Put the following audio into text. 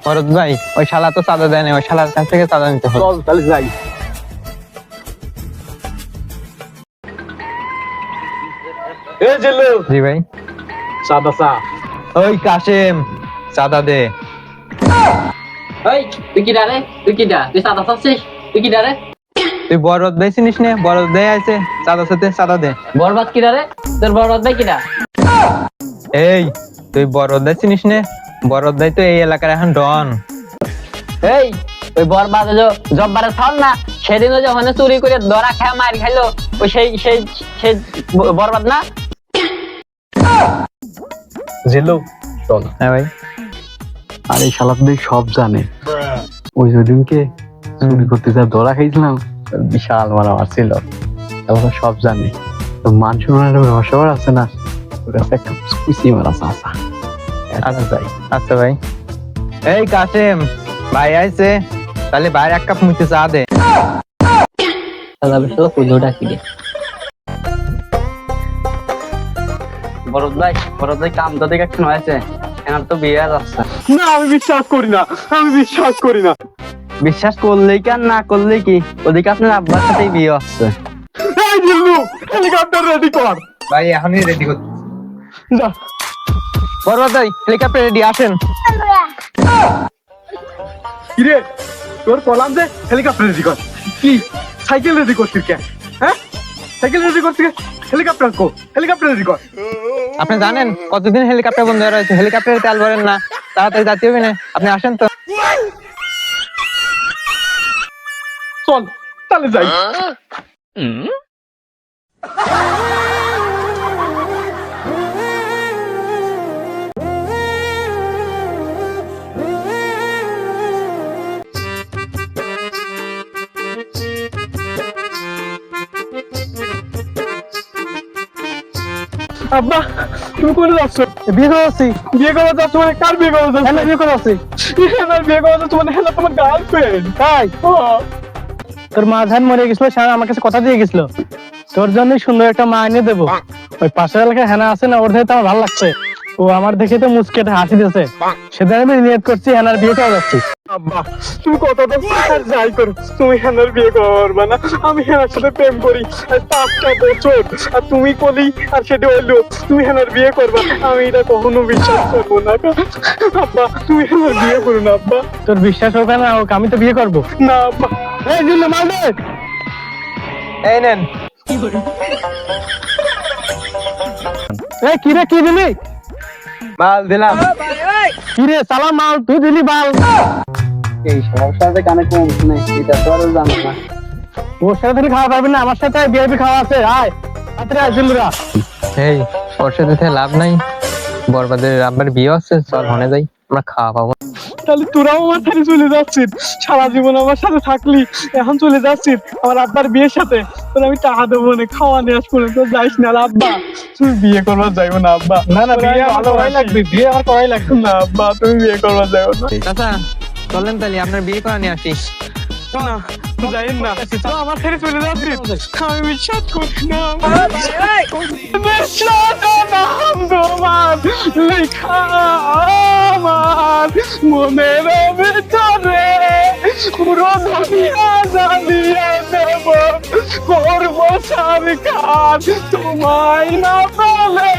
ভরত ভাই ওই শালা তো চাঁদা দেয় না, ওই শালার কাছ থেকে চাঁদা নিতে হবে। চল তাহলে যাই। এই জেলু জি ভাই। সাদা চা। ওই কাশেম চাঁদা দে। ওই তুই কি ডারে? তুই কি ডা? তুই সাদা চাচ্ছিস? তুই কি ডারে? তুই বরদ ভাই চিনিস নে? বরদ ভাই আছে চাঁদা সাথে চাঁদা দে। বরবাদ কি ডারে? তোর বরবাদ ভাই কি ডা? এই তুই বরদ ভাই চিনিস নে? বরদ ভাই তো এই এলাকার এখন ডন। এই ওই বরবাদ হলো জব্বারের ছাড় না, সেদিন ওই যখন চুরি করে ধরা খেয়ে মার খাইলো, ওই সেই সেই সেই বরবাদ না? জেলু চল। হ্যাঁ ভাই। আর এই শালা তো দেখি সব জানে। ওই যেদিনকে চুরি করতে যা ধরা খাইছিলাম, বিশাল মারামার ছিল, এখন সব জানে। তো মান সম্মানের ব্যাপার আছে না, ওর কাছে একটা খুশি মারা চাচা। আচ্ছা যাই। আচ্ছা ভাই। এই কাশেম ভাই আইছে, তাহলে ভাইয়ের এক কাপ মুইতে চা দে। শালা বিশাল কইলো ডাকি দে। বরদ ভাই কাম তো দেখে একটু হয়েছে, এখন তো বিয়ে যাচ্ছে। না আমি বিশ্বাস করি না, আমি বিশ্বাস করি না। বিশ্বাস করলেই কি আর না করলেই কি, ওদিকে আপনার আব্বার সাথেই বিয়ে হচ্ছে। এই জিল্লু হেলিকপ্টার রেডি কর। ভাই এখনই রেডি করতে। যা। বরদ ভাই হেলিকপ্টার রেডি, আসেন। কিরে তোর কলাম যে হেলিকপ্টার রেডি কর, কি সাইকেল রেডি করছিস কে? হ্যাঁ সাইকেল রেডি করছিস, হেলিকপ্টার কো, হেলিকপ্টার রেডি কর। আপনি জানেন কতদিন হেলিকপ্টার বন্ধ হয়ে রয়েছে? হেলিকপ্টারে তেল ভরেন না, তাড়াতাড়ি যাতে হবে না। আপনি আসেন তো। চল তাহলে যাই। আব্বা তুমি কোথায় যাচ্ছ? বিয়ে করে যাচ্ছি। বিয়ে করে যাচ্ছ মানে কার বিয়ে করে যাচ্ছ? হ্যাঁ বিয়ে করে যাচ্ছি। হ্যাঁ বিয়ে করে যাচ্ছ মানে হ্যাঁ তোমার গার্লফ্রেন্ড? তাই তোর মা ধান মরে গেছিল, সে আমার কাছে কথা দিয়ে গেছিল তোর জন্য সুন্দর একটা মা এনে দেবো। ওই পাশের এলাকায় হেনা আছে না, ওর দেখে তো আমার ভালো লাগছে। ও আমার দেখে তো মুচকে একটা হাসি দিয়েছে, সেদিন আমি নিয়ত করছি হেনার বিয়ে করে যাচ্ছি। আব্বা তুমি কত আর যাই করো, তুমি হেনার বিয়ে করবা না? আমি হেনার সাথে প্রেম করি আর 5টা বছর, আর তুমি কলি আর সেটা হইলো তুমি হেনার বিয়ে করবা, আমি এটা কখনো বিশ্বাস করবো না। আব্বা তুমি হেনার বিয়ে করো না। আব্বা তোর বিশ্বাস হবে না হোক, আমি তো বিয়ে করবো না। আব্বা এই জিল্লু মাল দে। এই নেন। এই কিরে কি দিলি? মাল দিলাম। কিরে সালাম মাল তুই দিলি বাল? এই সমস্যাতে কানে কম শুনে, এটা তো আরো জানো না। ওর সাথে তুমি খাওয়া পারবি না, আমার সাথে বিআইপি খাওয়া আছে। আয় তাড়াতাড়ি আয় জিল্লুরা। এই ওর সাথে থেকে লাভ নাই, বরবাদের আব্বার বিয়ে হচ্ছে, চল হনে যাই, আমরা খাওয়া পাবো। তাহলে তোরাও আমার সাথে চলে যাচ্ছিস, সারা জীবন আমার সাথে থাকলি, এখন চলে যাচ্ছিস আমার আব্বার বিয়ের সাথে। তোর আমি টাকা দেবো না, খাওয়া নিয়ে আসবো না, তোর যাইস না। আব্বা তুমি বিয়ে করবার যাইবো না। আব্বা না না বিয়ে ভালো করাই লাগবে, বিয়ে আমার করাই লাগবে না। আব্বা তুমি বিয়ে করবার যাইবো না। চাচা চলেন তাহলে আপনার বিয়ে করা নিয়ে আসি। না যাই না, তো আমার ছেড়ে চলে যাচ্ছিস, আমি বিশ্বাস করি না। নাম তোমার লেখা আমার মনের ভিতরে, পুরো দুনিয়া জানিয়ে দেব, করবো সরকার তোমায় না বলে।